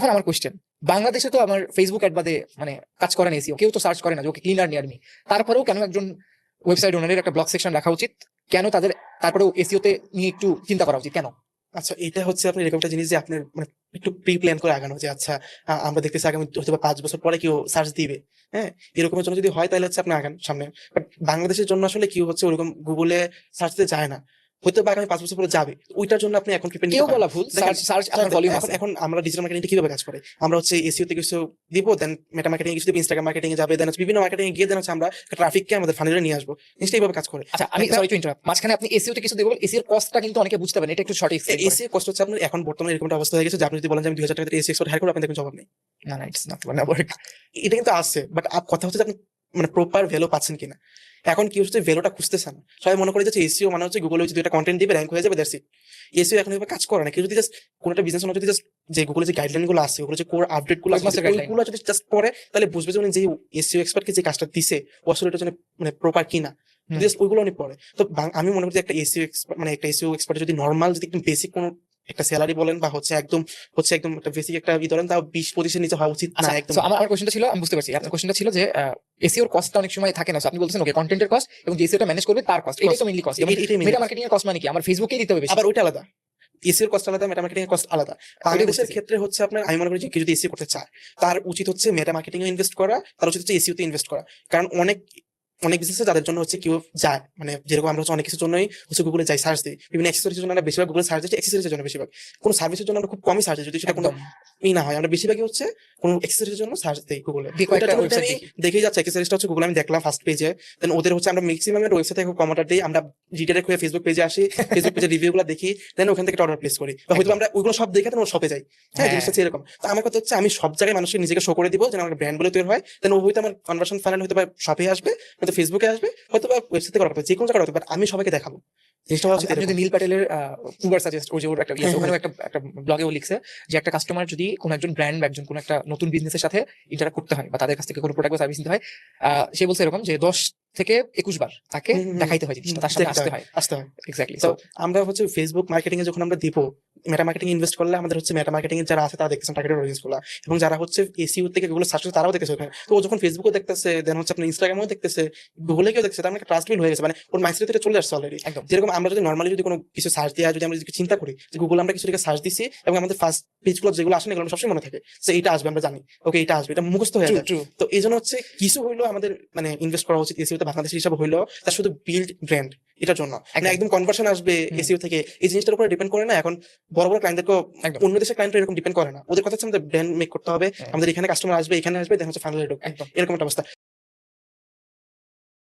এখন আমার কোশ্চেন, বাংলাদেশে তো আমার ফেসবুক অ্যাড বাদে মানে কাজ করে না এসিও, কেউ তো সার্চ করে না যে ওকে ক্লিনার নিয়ার মি। তারপরেও কেন একজন ওয়েবসাইট ওনারের একটা ব্লগ সেকশন রাখা উচিত? কেন তাদের তারপরেও এসিওতে নিয়ে একটু চিন্তা করা উচিত কেন? আচ্ছা, এটা হচ্ছে আপনার এরকম একটা জিনিস যে আপনার মানে একটু প্রি প্ল্যান করে আগানো, যে আচ্ছা আমরা দেখতেছি আগামী হয়তো বা 5 বছর পরে কেউ সার্চ দিবে, হ্যাঁ, এরকমের জন্য যদি হয় তাহলে হচ্ছে আপনি আগান সামনে। বাট বাংলাদেশের জন্য আসলে কি হচ্ছে, ওরকম গুগলে সার্চ দিতে যায় না, হয়তো বা আগামী 5 বছর পরে যাবে, ওইটার জন্য আপনি এখন প্রিপেয়ার কেউ নিতে পারেন। বলা ভুল, দেখেন, সার্চ সার্চ আপনার ভলিউম এখন আছে। এখন আমরা ডিজিটাল মার্কেটিং কিভাবে কাজ করে, আমরা হচ্ছে এসইও তে কিছু দিব, দেন মেটা মার্কেটিং কিছু দিব, ইনস্টাগ্রাম মার্কেটিং এ যাবে, দেন বিভিন্ন মার্কেটিং এ গিয়ে দেন হচ্ছে আমরা ট্রাফিককে আমাদের ফানেলে নিয়ে আসবো। জিনিসটা এইভাবে কাজ করে। আচ্ছা, আমি সরি টু ইন্টারাপ্ট, মাঝখানে আপনি এসিও তে কিছু দেবেন, এসিওর কস্টটা কিন্তু অনেকে বুঝতে পারেন, এটা একটু শর্ট এক্সপ্লেইন করেন। এসিও কষ্ট হচ্ছে আপনার এখন বর্তমানে এরকম একটা অবস্থা হয়ে গেছে যে আপনি যদি বলেন যে আমি 2000 টাকা এসি এক্সপার্ট হায়ার করবো, আপনি দেখবেন জবাব নেই। না না, ইটস নট গোনা ওয়ার্ক। এটা কিন্তু আছে, বাট কথা হচ্ছে যে আপনি মানে প্রপার ভ্যালু পাচ্ছেন কিনা। এখন কি হচ্ছে, ভ্যালুটা খুঁজতেছেন। সবাই মনে করে যে এসইও মানে হচ্ছে গুগলে হচ্ছে দুইটা কন্টেন্ট দিবে, র্যাঙ্ক হয়ে যাবে, দ্যাটস ইট। এসইও এখন এভাবে কাজ করে না। কেউ যদি জাস্ট কোন একটা বিজনেস ওনার যদি জাস্ট যে গুগলে যে গাইডলাইন গুলো আছে, ওগুলো যে কোর আপডেট গুলো আছে, Webmaster guideline। ওইগুলো যদি জাস্ট পড়ে, তাহলে বুঝবে যে উনি যে এসইও এক্সপার্টকে যে কাজটা দিছে ও আসলে এটার জন্য মানে প্রপার কিনা। যদি just ওইগুলো উনি পড়ে, তো আমি মনে করি যে একটা এসইও এক্সপার্ট মানে একটা এসইও এক্সপার্ট যদি নর্মাল যদি একদম বেসিক কোনো একটা স্যালারি বলেন বা হচ্ছে একদম একটা বেসিক একটা ধরেন, তাও 20-25 নিচে হওয়া উচিত না আচ্ছা, একদম। so আমার কোশ্চেনটা ছিল, আমি বুঝতে পারছি আপনার কোশ্চেনটা ছিল যে এসিওর কস্টটা অনেক সময় থাকে না। So আপনি বলছেন ওকে কন্টেন্টের কস্ট এবং যে এসিওটা ম্যানেজ করবে তার কস্ট, এটাই তো মেইনলি কস্ট। এটাই main মেটা cost। মার্কেটিং এর কস্ট মানে কি? আমার ফেসবুকেই দিতে হবে বেশি। আবার ওইটা আলাদা, এসিওর কস্ট আলাদা, মেটা মার্কেটিং এর কস্ট আলাদা। বাংলাদেশের ক্ষেত্রে হচ্ছে আপনার, আমি মনে করি যে কেউ যদি এসিও করতে চায়, তার উচিত হচ্ছে মেটা মার্কেটিং এ ইনভেস্ট করা, তার উচিত হচ্ছে এসিও তে ইনভেস্ট করা। কারণ অনেক অনেক বিজনেস যাদের জন্য হচ্ছে কেউ যায়, মানে যেরকম আমরা হচ্ছে অনেক কিছুর জন্যই হচ্ছে গুগলে যাই সার্চ দিই, বিভিন্ন অ্যাক্সেসরিজ জন্য আমরা বেশিরভাগ গুগলে সার্চ দিই, অ্যাক্সেসরিজের জন্য বেশিরভাগ। কোনো সার্ভিসের জন্য আমরা খুব কমই সার্চ দিই, যদি সেটা কোনো একদম না হয়। আমরা বেশিরভাগই হচ্ছে কোনো অ্যাক্সেসরিজের জন্য সার্চ দিই গুগলে। দিয়ে ওইটার কয়েকটা জন্য ওয়েবসাইট আমি দেখি। দেখেই যাচ্ছে অ্যাক্সেসরিজটা হচ্ছে গুগলে আমি দেখলাম ফার্স্ট পেজে, দেন ওদের হচ্ছে আমরা ম্যাক্সিমাম এর ওয়েবসাইট থেকে কম অর্ডার দিই, আমরা রিটেলার হয়ে ফেসবুক পেজে আসি, ফেসবুক পেজে রিভিউ গুলো দেখি, দেন ওখান থেকে অর্ডার প্লেস করি, বা হয়তো আমরা ওইগুলো সব দেখে দেন শপে যাই। হ্যাঁ, হ্যাঁ। জিনিসটা হচ্ছে এরকম। তো আমার কথা হচ্ছে আমি সব জায়গায় মানুষকে নিজেকে শো করে দিব যেন আমার ব্র্যান্ড বলে তৈরি হয়, দেন ও হয়তো আমার কনভার্সন ফানেল হয়তো বা শপে আসবে, হয়তো ফেসবুকে আসবে, হয়তো বা ওয়েবসাইট থেকে অর্ডার করবে, যে কোনো জায়গায় বাট আমি সবাইকে দেখাবো। জিনিসটা হচ্ছে আপনি যদি নীল প্যাটেলের উবার সাজেস্ট, ওই যে ওর একটা ওখানে একটা একটা ব্লগেও লিখছে যে একটা কাস্টমার যদি কোনো একজন ব্র্যান্ড বা একজন কোনো একটা নতুন বিজনেসের সাথে ইন্টারাক্ট করতে হয় বা তাদের কাছ থেকে কোনো প্রোডাক্ট বা সার্ভিস নিতে হয়, সে বলছে এরকম যে 10 থেকে 21 বার তাকে দেখাইতে হয় জিনিসটা, তার সাথে আসতে হয়। আসতে হয়। এক্স্যাক্টলি। তো সো আমরা হচ্ছে ফেসবুক মার্কেটিং এ যখন আমরা দিব, মেটা মার্কেটিং ইনভেস্ট করলে আমাদের হচ্ছে মেটা মার্কেটিং এর যারা আছে তারা দেখতেছেন টার্গেটেড অডিয়েন্স গুলো, এবং যারা হচ্ছে এসইও থেকে গুগল সার্চ করছে তারাও দেখতেছে ওখানে। তো ও যখন ফেসবুকও দেখতেছে, দেন হচ্ছে আপনার ইনস্টাগ্রামেও দেখতেছে, গুগলে কেউ দেখছে, তার মানে ট্রাস্ট বিল্ড হয়ে গেছে, মানে ওর মাইন্ডসেটে চলে আসছে অলরেডি। একদম যেরকম আমরা যদি নর্মালি যদি কোনো কিছু সার্চ দিয়ে যদি আমরা যদি চিন্তা করি যে গুগল আমরা কিছু সার্চ দিছি এবং আমাদের ফার্স্ট পেজ গুলো যেগুলো আসে এগুলো সবসময় মনে থাকে যে এটা আসবে, আমরা জানি ওকে এটা আসবে, এটা মুখস্থ হয়ে যায়। ট্রু। তো এই জন্য হচ্ছে কিছু হইলেও আমাদের মানে ইনভেস্ট করা উচিত এসইও তে, বাংলাদেশ হিসাবে হইলেও তার শুধু বিল্ড ব্র্যান্ড এটার জন্য মানে একদম কনভার্সন আসবে এসইও থেকে, এই জিনিসটার উপরে ডিপেন্ড করে না। এখন বড় বড় ক্লায়েন্টদেরকে, একদম অন্য দেশের ক্লায়েন্ট এরকম ডিপেন্ড করে না, ওদের কথা হচ্ছে আমাদের ব্র্যান্ড মেক করতে হবে, আমাদের এখানে কাস্টমার আসবে, এখানে আসবে, দেখা হচ্ছে ফাইনাল একদম এরকম একটা অবস্থা।